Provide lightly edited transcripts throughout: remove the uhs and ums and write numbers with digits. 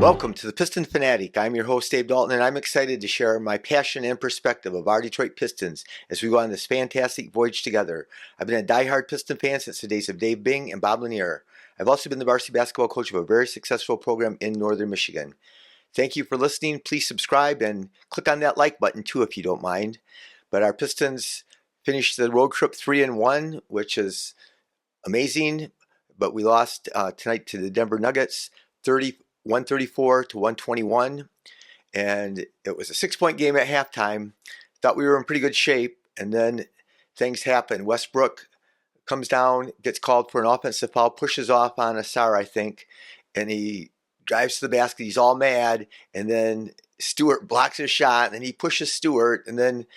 Welcome to the Piston Fanatic. I'm your host, Dave Dalton, and I'm excited to share my passion and perspective of our Detroit Pistons as we go on this fantastic voyage together. I've been a diehard Piston fan since the days of Dave Bing and Bob Lanier. I've also been the varsity basketball coach of a very successful program in northern Michigan. Thank you for listening. Please subscribe and click on that like button too if you don't mind. But our Pistons finished the road trip 3-1, which is amazing. But we lost tonight to the Denver Nuggets, 134 to 121, and it was a 6-point game at halftime. Thought we were in pretty good shape, and then things happen. Westbrook comes down, gets called for an offensive foul, pushes off on Ausar, I think, and he drives to the basket. He's all mad, and then Stewart blocks his shot, and then he pushes Stewart, and then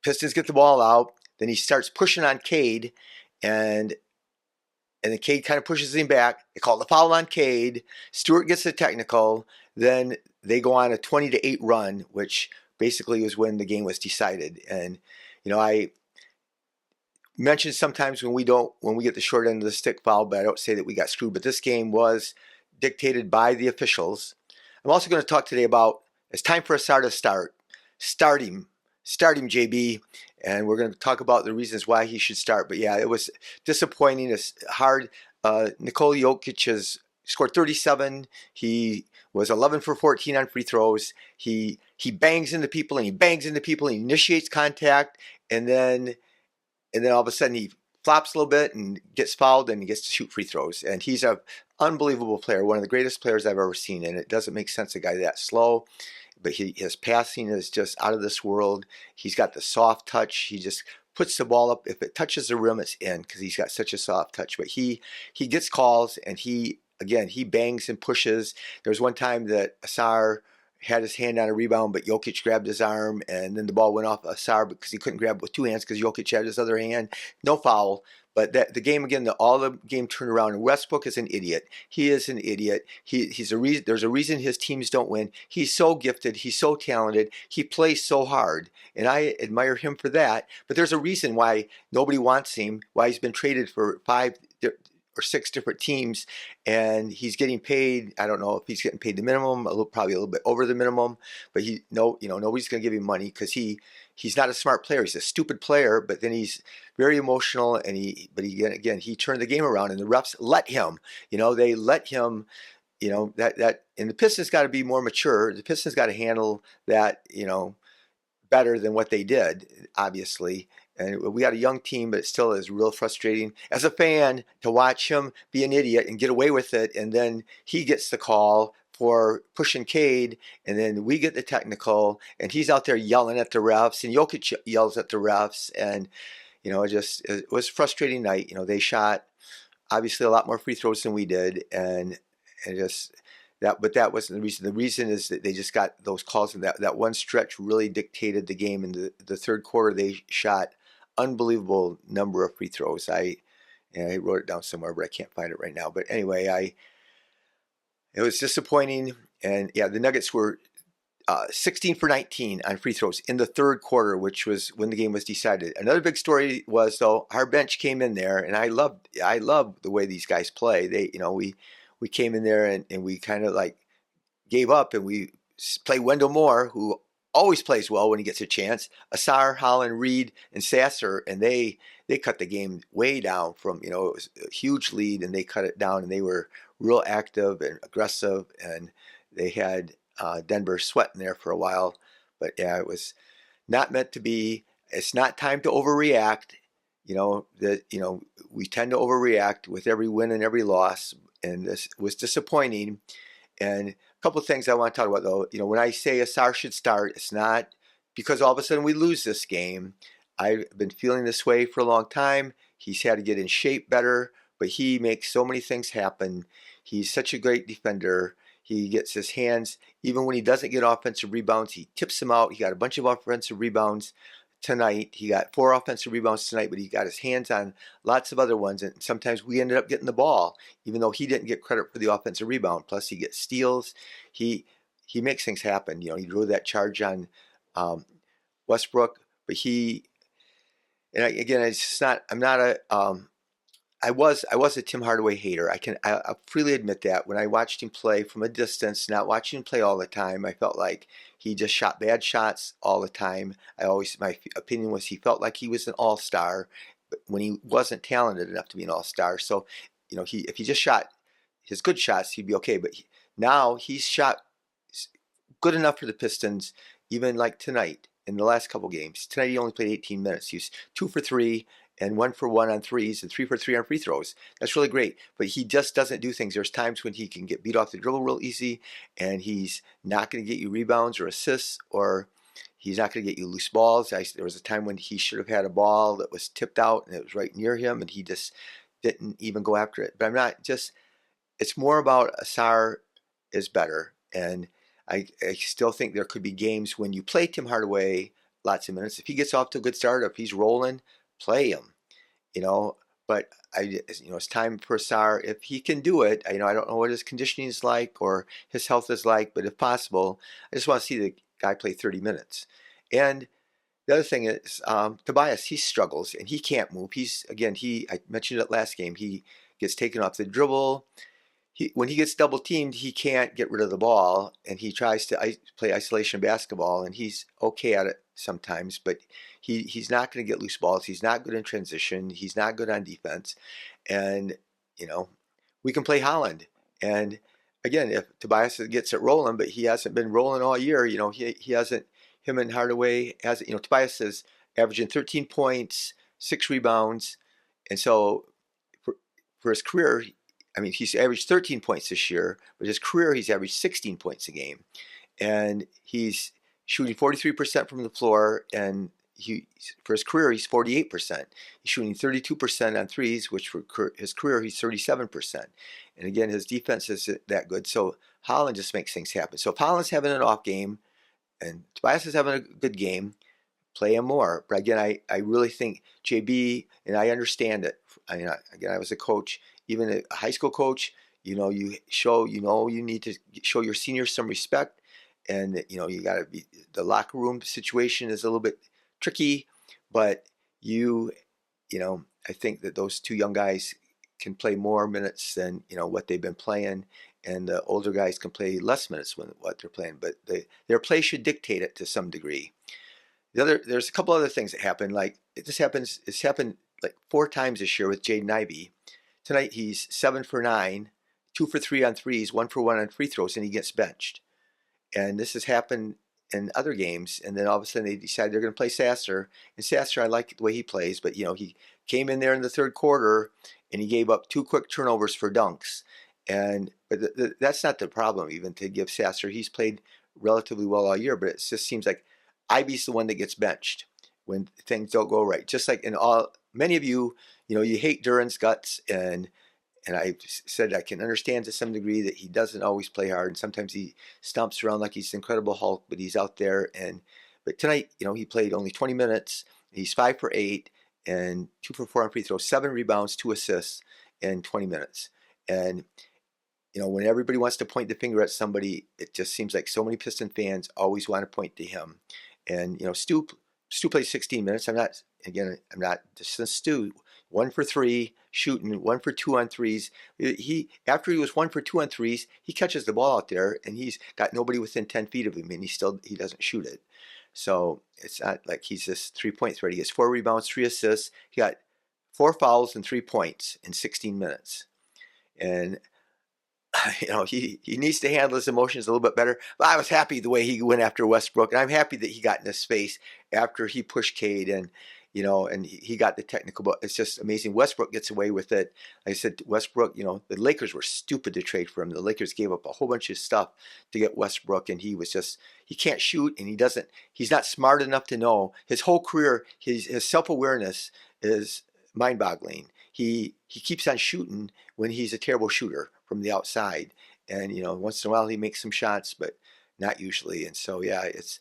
Pistons get the ball out. Then he starts pushing on Cade, and then Cade kind of pushes him back. They call the foul on Cade. Stewart gets the technical. Then they go on a 20-8 run, which basically was when the game was decided. And I mentioned sometimes when we get the short end of the stick foul, but I don't say that we got screwed. But this game was dictated by the officials. I'm also going to talk today about it's time for Ausar to start. Start him, JB. And we're going to talk about the reasons why he should start. But yeah, it was disappointing. It's hard. Nikola Jokic has scored 37. He was 11 for 14 on free throws. He bangs into people and he bangs into people and he initiates contact. And then all of a sudden he flops a little bit and gets fouled and he gets to shoot free throws. And he's an unbelievable player, one of the greatest players I've ever seen. And it doesn't make sense a guy that slow. But his passing is just out of this world. He's got the soft touch. He just puts the ball up. If it touches the rim, it's in because he's got such a soft touch. But he gets calls and he bangs and pushes. There was one time that Ausar had his hand on a rebound, but Jokic grabbed his arm, and then the ball went off Ausar because he couldn't grab it with two hands because Jokic had his other hand. No foul. But the game again, all the game turned around. And Westbrook is an idiot. He is an idiot. He's a reason. There's a reason his teams don't win. He's so gifted. He's so talented. He plays so hard, and I admire him for that. But there's a reason why nobody wants him. Why he's been traded for 5 or 6 different teams, and he's getting paid. I don't know if he's getting paid the minimum, probably a little bit over the minimum, but nobody's going to give him money because he's not a smart player. He's a stupid player, but then he's very emotional, and he turned the game around, and the refs let him. They let him. And the Pistons got to be more mature. The Pistons got to handle that, better than what they did, obviously. And we got a young team, but it still is real frustrating as a fan to watch him be an idiot and get away with it. And then he gets the call for pushing Cade, and then we get the technical, and he's out there yelling at the refs, and Jokic yells at the refs. And, it was a frustrating night. They shot obviously a lot more free throws than we did. But that wasn't the reason. The reason is that they just got those calls, and that one stretch really dictated the game. In the third quarter, they shot unbelievable number of free throws. I wrote it down somewhere, but I can't find it right now. But anyway, it was disappointing. And yeah, the Nuggets were 16 for 19 on free throws in the third quarter, which was when the game was decided. Another big story was, though, our bench came in there, and I love the way these guys play. We came in there and we kind of like gave up, and we play Wendell Moore, who always plays well when he gets a chance. Ausar, Holland, Reed, and Sasser, and they cut the game way down from, it was a huge lead, and they cut it down, and they were real active and aggressive, and they had Denver sweating there for a while. But yeah, it was not meant to be. It's not time to overreact. We tend to overreact with every win and every loss, and this was disappointing. And a couple of things I want to talk about, though. When I say Ausar should start, it's not because all of a sudden we lose this game. I've been feeling this way for a long time. He's had to get in shape better, but he makes so many things happen. He's such a great defender. He gets his hands, even when he doesn't get offensive rebounds, he tips them out. He got a bunch of offensive rebounds tonight. He got 4 offensive rebounds tonight, but he got his hands on lots of other ones. And sometimes we ended up getting the ball, even though he didn't get credit for the offensive rebound. Plus, he gets steals. He makes things happen. He drew that charge on Westbrook, but again, it's just not. I'm not a I was a Tim Hardaway hater. I'll freely admit that. When I watched him play from a distance, not watching him play all the time, I felt like he just shot bad shots all the time. My opinion was he felt like he was an all-star, but when he wasn't talented enough to be an all-star. So, if he just shot his good shots, he'd be okay. But now he's shot good enough for the Pistons, even like tonight in the last couple games. Tonight he only played 18 minutes. He was 2 for 3 and 1 for 1 on threes and 3 for 3 on free throws. That's really great. But he just doesn't do things. There's times when he can get beat off the dribble real easy, and he's not going to get you rebounds or assists, or he's not going to get you loose balls. There was a time when he should have had a ball that was tipped out and it was right near him, and he just didn't even go after it. But it's more about Ausar is better. And I still think there could be games when you play Tim Hardaway lots of minutes. If he gets off to a good start, if he's rolling, play him. But it's time for Ausar. If he can do it, I don't know what his conditioning is like or his health is like, but if possible, I just want to see the guy play 30 minutes. And the other thing is Tobias. He struggles and he can't move. I mentioned it last game. He gets taken off the dribble. When he gets double teamed, he can't get rid of the ball, and he tries to play isolation basketball, and he's okay at it sometimes, but he's not going to get loose balls. He's not good in transition. He's not good on defense, and we can play Holland. And again, if Tobias gets it rolling, but he hasn't been rolling all year. He hasn't. Him and Hardaway hasn't. Tobias is averaging 13 points, 6 rebounds, and so for his career. He's averaged 13 points this year, but his career he's averaged 16 points a game, and he's shooting 43% from the floor. And for his career he's 48%. He's shooting 32% on threes, which for his career he's 37%. And again, his defense isn't that good. So Holland just makes things happen. So if Holland's having an off game and Tobias is having a good game, play him more. But again, I really think JB, and I understand it. I was a coach, even a high school coach. You need to show your seniors some respect, and you got to be. The locker room situation is a little bit tricky, but I think that those two young guys can play more minutes than what they've been playing, and the older guys can play less minutes than what they're playing. But their play should dictate it to some degree. There's a couple other things that happen. Like it's happened like 4 times this year with Jaden Ivey. Tonight he's 7 for 9, 2 for 3 on threes, 1 for 1 on free throws, and he gets benched. And this has happened in other games. And then all of a sudden they decide they're going to play Sasser. And Sasser, I like the way he plays, but he came in there in the third quarter and he gave up 2 quick turnovers for dunks. But that's not the problem. Even to give Sasser, he's played relatively well all year, but it just seems like Ivy's the one that gets benched when things don't go right. Just like many of you, you hate Duran's guts, and I said I can understand to some degree that he doesn't always play hard, and sometimes he stomps around like he's the Incredible Hulk, but he's out there. But tonight, he played only 20 minutes. He's 5 for 8 and 2 for 4 on free throws, 7 rebounds, 2 assists in 20 minutes. And when everybody wants to point the finger at somebody, it just seems like so many Piston fans always want to point to him. And Stu plays 16 minutes. I'm not just Stu. 1 for 3 shooting, 1 for 2 on threes. After he was 1 for 2 on threes, he catches the ball out there and he's got nobody within 10 feet of him, and he doesn't shoot it. So it's not like he's this 3-point threat. He gets 4 rebounds, 3 assists. He got 4 fouls and 3 points in 16 minutes. And he needs to handle his emotions a little bit better. But I was happy the way he went after Westbrook, and I'm happy that he got in his space after he pushed Cade, and he got the technical. But it's just amazing. Westbrook gets away with it. Like I said, Westbrook, the Lakers were stupid to trade for him. The Lakers gave up a whole bunch of stuff to get Westbrook, and he can't shoot, and he's not smart enough to know. His whole career, his self-awareness is mind-boggling. He keeps on shooting when he's a terrible shooter from the outside, and once in a while he makes some shots, but not usually. And so it's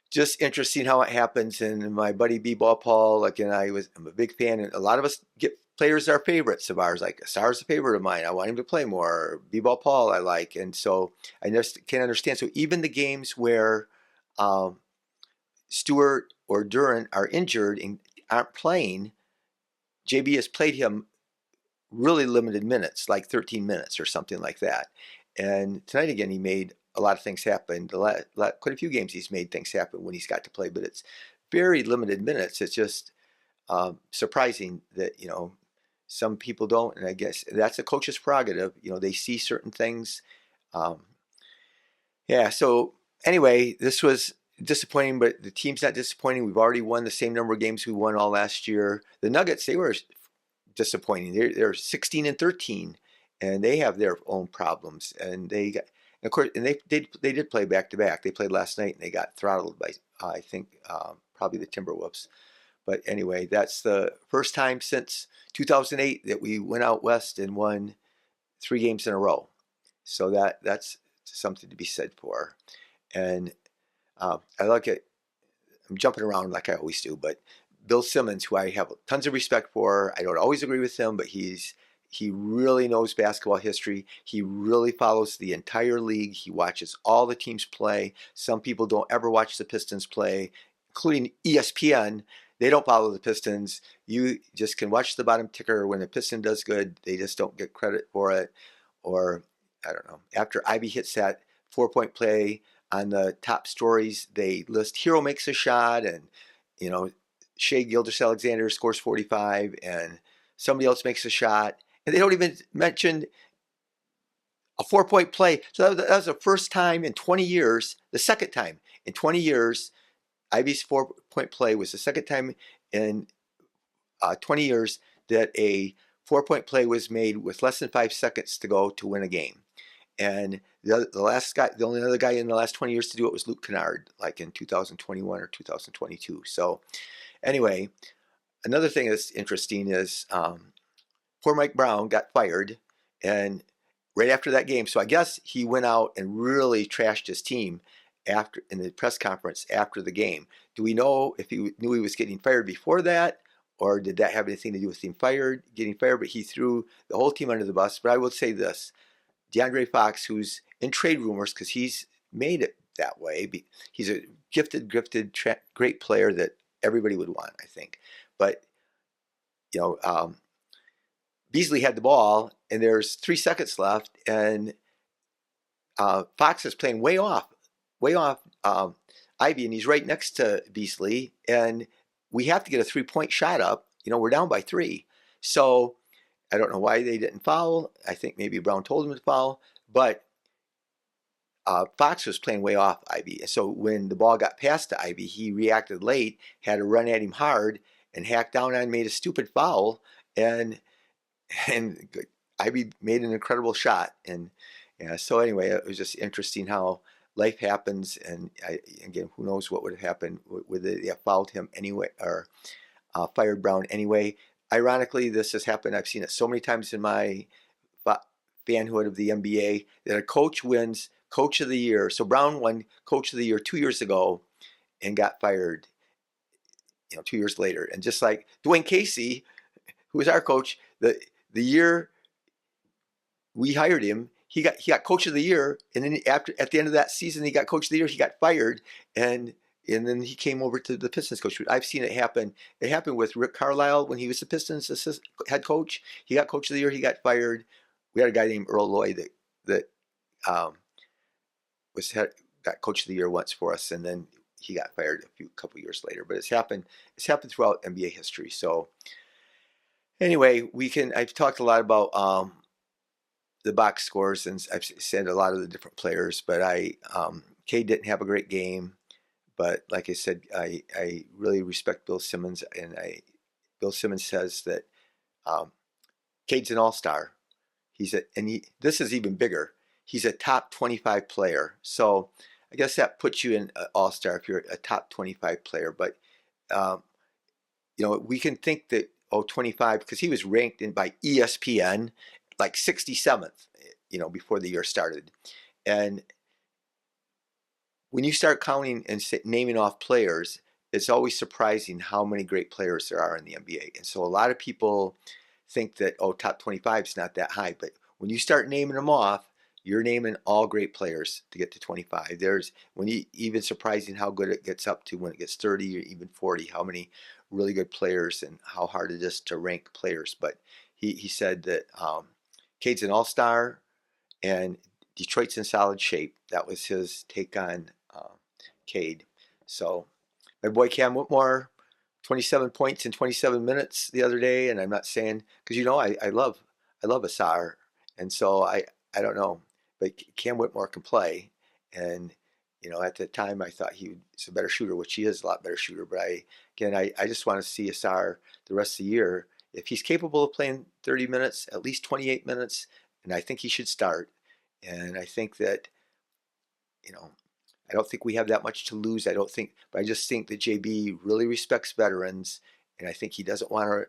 just interesting how it happens. And my buddy B-Ball Paul, again, I'm a big fan, and a lot of us get players that are favorites of ours. Like Ausar's a favorite of mine. I want him to play more. B-Ball Paul I like, and so I just can't understand. So even the games where Stewart or Duran are injured and aren't playing, JB has played him really limited minutes, like 13 minutes or something like that. And tonight again, he made a lot of things happen. Quite a few games he's made things happen when he's got to play, but it's very limited minutes. It's just surprising that, some people don't, and I guess that's a coach's prerogative. They see certain things. Um, yeah, so anyway, this was disappointing, but the team's not disappointing. We've already won the same number of games we won all last year. The Nuggets, they were disappointing. They're 16 and 13, and they have their own problems. And of course, and they did play back to back. They played last night, and they got throttled by I think probably the Timberwolves. But anyway, that's the first time since 2008 that we went out west and won 3 games in a row. So that's something to be said for. And I like it. I'm jumping around like I always do, but Bill Simmons, who I have tons of respect for, I don't always agree with him, but he really knows basketball history. He really follows the entire league. He watches all the teams play. Some people don't ever watch the Pistons play, including ESPN. They don't follow the Pistons. You just can watch the bottom ticker. When the Piston does good, they just don't get credit for it. Or, I don't know, after Ivy hits that 4-point play on the top stories, they list hero makes a shot, and, Shea Gilgeous-Alexander scores 45, and somebody else makes a shot. And they don't even mention a 4-point play. So that was the first time in 20 years, the second time in 20 years, Ivy's 4-point play was the second time in 20 years that a 4-point play was made with less than 5 seconds to go to win a game. And the only other guy in the last 20 years to do it was Luke Kennard, like in 2021 or 2022. So anyway, another thing that's interesting is poor Mike Brown got fired, and right after that game, so I guess he went out and really trashed his team in the press conference after the game. Do we know if he knew he was getting fired before that, or did that have anything to do with getting fired? But he threw the whole team under the bus. But I will say this: DeAndre Fox, who's in trade rumors because he's made it that way, he's a gifted, great player that everybody would want, I think. But Beasley had the ball, and there's 3 seconds left, and Fox is playing way off Ivy, and he's right next to Beasley, and we have to get a 3-point shot up. We're down by 3. So I don't know why they didn't foul. I think maybe Brown told him to foul, but Fox was playing way off Ivy. And so when the ball got passed to Ivy, he reacted late, had to run at him hard, and hacked down and made a stupid foul, and Ivy made an incredible shot. And yeah, so anyway, it was just interesting how life happens, and again, who knows what would have happened, whether they fouled him anyway or fired Brown anyway. Ironically, this has happened. I've seen it so many times in my fanhood of the NBA that a coach wins Coach of the Year. So Brown won Coach of the Year 2 years ago and got fired, 2 years later. And just like Dwayne Casey, who was our coach, the year we hired him, he got Coach of the Year, and then at the end of that season, he got Coach of the Year. He got fired, and then he came over to the Pistons coach. I've seen it happen. It happened with Rick Carlisle when he was the Pistons head coach. He got Coach of the Year. He got fired. We had a guy named Earl Lloyd that got Coach of the Year once for us, and then he got fired a couple years later. But it's happened throughout NBA history. So anyway, I've talked a lot about the box scores, and I've said a lot of the different players, but Cade didn't have a great game. But like I said, I really respect Bill Simmons, and Bill Simmons says that Cade's an all-star. This is even bigger. He's a top 25 player. So I guess that puts you in all-star if you're a top 25 player. But we can think that 25, because he was ranked by ESPN like 67th, before the year started. And when you start counting and naming off players, it's always surprising how many great players there are in the NBA. And so a lot of people think that, top 25 is not that high. But when you start naming them off, you're naming all great players to get to 25. Even surprising how good it gets up to when it gets 30 or even 40, how many really good players and how hard it is to rank players. But he said that Cade's an all-star and Detroit's in solid shape. That was his take on Cade. So my boy Cam Whitmore, 27 points in 27 minutes the other day, and I'm not saying because I love Ausar, and so I don't know, but Cam Whitmore can play, and at the time I thought he was a better shooter, which he is a lot better shooter. But I just want to see Ausar the rest of the year if he's capable of playing 30 minutes, at least 28 minutes, and I think he should start. And I think that you know I don't think we have that much to lose. I don't think, but I just think that JB really respects veterans, and I think he doesn't want to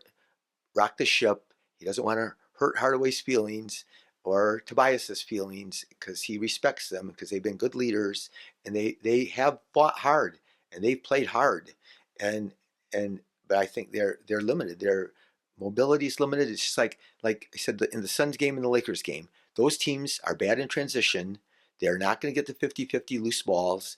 rock the ship. He doesn't want to hurt Hardaway's feelings or Tobias's feelings because he respects them because they've been good leaders and they have fought hard and they've played hard, and and but I think they're limited. Their mobility is limited. It's just like I said in the Suns game and the Lakers game. Those teams are bad in transition. They're not going to get the 50-50 loose balls.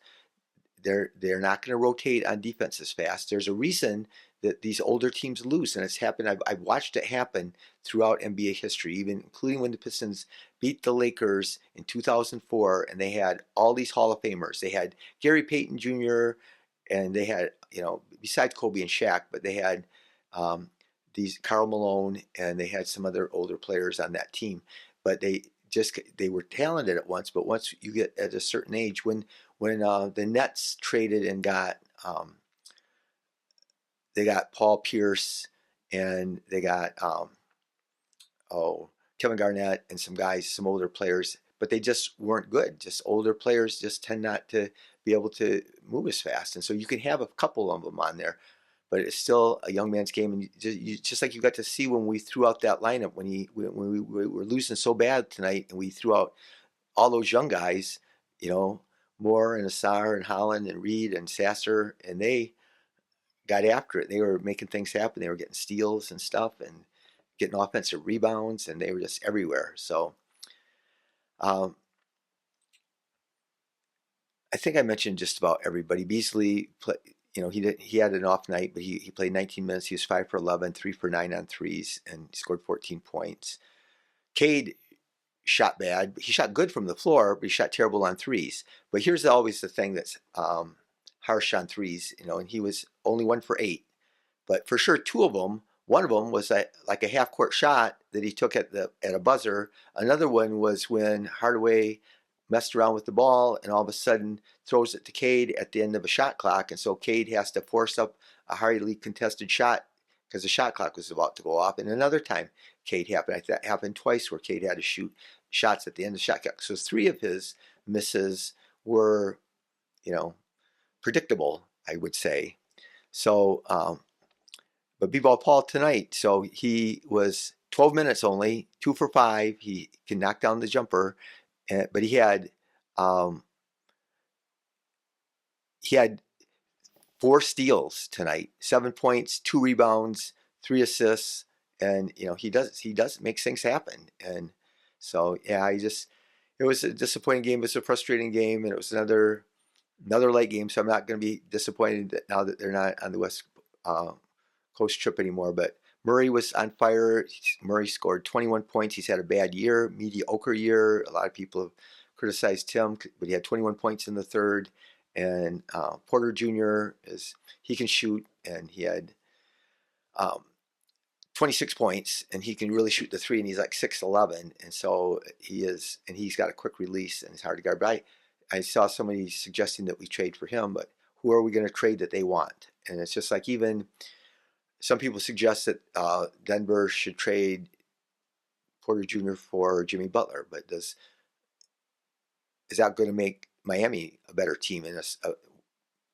They're not going to rotate on defense as fast. There's a reason that these older teams lose, and it's happened. I've watched it happen throughout NBA history, even including when the Pistons beat the Lakers in 2004, and they had all these Hall of Famers. They had Gary Payton Jr., and they had besides Kobe and Shaq, but they had these Karl Malone, and they had some other older players on that team. But they were talented at once, but once you get at a certain age, when the Nets traded and got they got Paul Pierce and they got Kevin Garnett and some guys, some older players, but they just weren't good. Just older players just tend not to be able to move as fast, and so you can have a couple of them on there, but it's still a young man's game. And just like you got to see when we threw out that lineup when we were losing so bad tonight, and we threw out all those young guys, Moore and Ausar and Holland and Reed and Sasser, and they got after it. They were making things happen. They were getting steals and stuff and getting offensive rebounds, and they were just everywhere. So I think I mentioned just about everybody. Beasley, he had an off night, but he played 19 minutes. He was 5 for 11, 3 for 9 on threes, and scored 14 points. Cade shot bad. He shot good from the floor, but he shot terrible on threes. But here's always the thing that's harsh on threes, and he was only 1 for 8. But for sure, one of them was like a half court shot that he took at a buzzer. Another one was when Hardaway messed around with the ball and all of a sudden throws it to Cade at the end of a shot clock, and so Cade has to force up a highly contested shot because the shot clock was about to go off. And another time Cade happened. That happened twice where Cade had to shoot shots at the end of the shot clock. So 3 of his misses were, predictable, I would say. So, but B-Ball Paul tonight, so he was 12 minutes only, 2 for 5. He can knock down the jumper, but he had 4 steals tonight, 7 points, 2 rebounds, 3 assists, and he does make things happen. And so it was a disappointing game. It was a frustrating game, and it was another late game. So I'm not going to be disappointed that now that they're not on the West Coast trip anymore. But Murray was on fire. Murray scored 21 points. He's had a bad year, mediocre year. A lot of people have criticized him, but he had 21 points in the third. And Porter Jr. he can shoot, and he had 26 points, and he can really shoot the three, and he's like 6'11", and so he's got a quick release, and it's hard to guard. But I saw somebody suggesting that we trade for him, but who are we going to trade that they want? And it's just like, even some people suggest that Denver should trade Porter Jr. for Jimmy Butler, but is that going to make Miami a better team and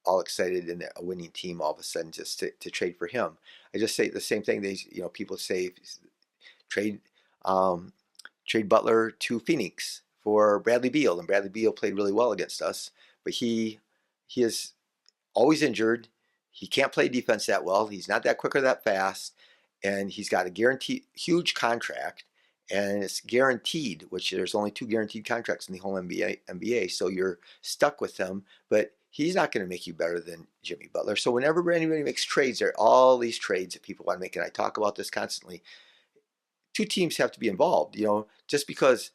all excited and a winning team all of a sudden just to trade for him? I just say the same thing. People say trade Butler to Phoenix for Bradley Beal, and Bradley Beal played really well against us, but he is always injured. He can't play defense that well. He's not that quick or that fast, and he's got a guaranteed huge contract, and it's guaranteed, which there's only 2 guaranteed contracts in the whole NBA, so you're stuck with him, but he's not going to make you better than Jimmy Butler. So whenever anybody makes trades, there are all these trades that people want to make, and I talk about this constantly. two teams have to be involved. Just because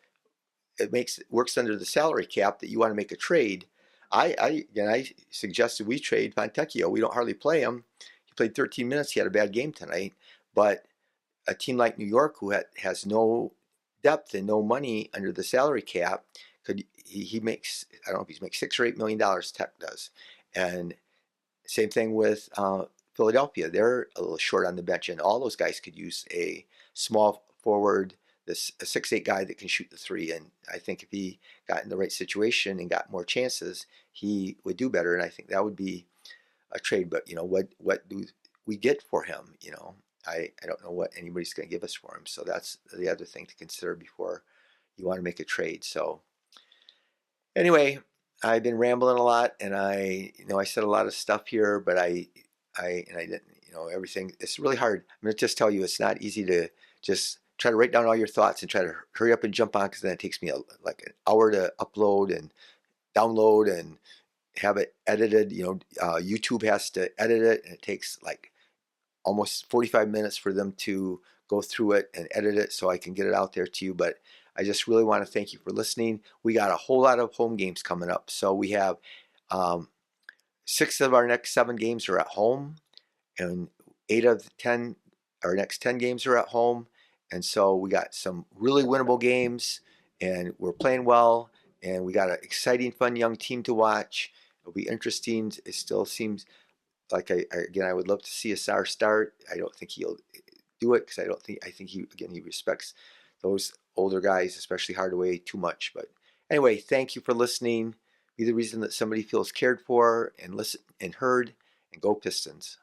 works under the salary cap that you want to make a trade. I suggested we trade Fontecchio. We don't hardly play him. He played 13 minutes. He had a bad game tonight. But a team like New York, who has no depth and no money under the salary cap, he makes, I don't know if he makes $6 or $8 million. Tech does, and same thing with Philadelphia. They're a little short on the bench, and all those guys could use a small forward, a 6'8" guy that can shoot the three. And I think if he got in the right situation and got more chances, he would do better. And I think that would be a trade. But what do we get for him? I don't know what anybody's going to give us for him. So that's the other thing to consider before you want to make a trade. So anyway, I've been rambling a lot, and I said a lot of stuff here, but I didn't, everything. It's really hard. I'm going to just tell you, it's not easy to just try to write down all your thoughts and try to hurry up and jump on, because then it takes me like an hour to upload and download and have it edited. YouTube has to edit it, and it takes like almost 45 minutes for them to go through it and edit it so I can get it out there to you. But I just really want to thank you for listening. We got a whole lot of home games coming up. So we have 6 of our next 7 games are at home, and 8 of the 10, our next 10 games are at home. And so we got some really winnable games, and we're playing well, and we got an exciting, fun young team to watch. It'll be interesting. It still seems like I would love to see Ausar start. I don't think he'll do it, because I think he respects those older guys, especially Hardaway, too much. But anyway, thank you for listening. Be the reason that somebody feels cared for and listened and heard, and go Pistons.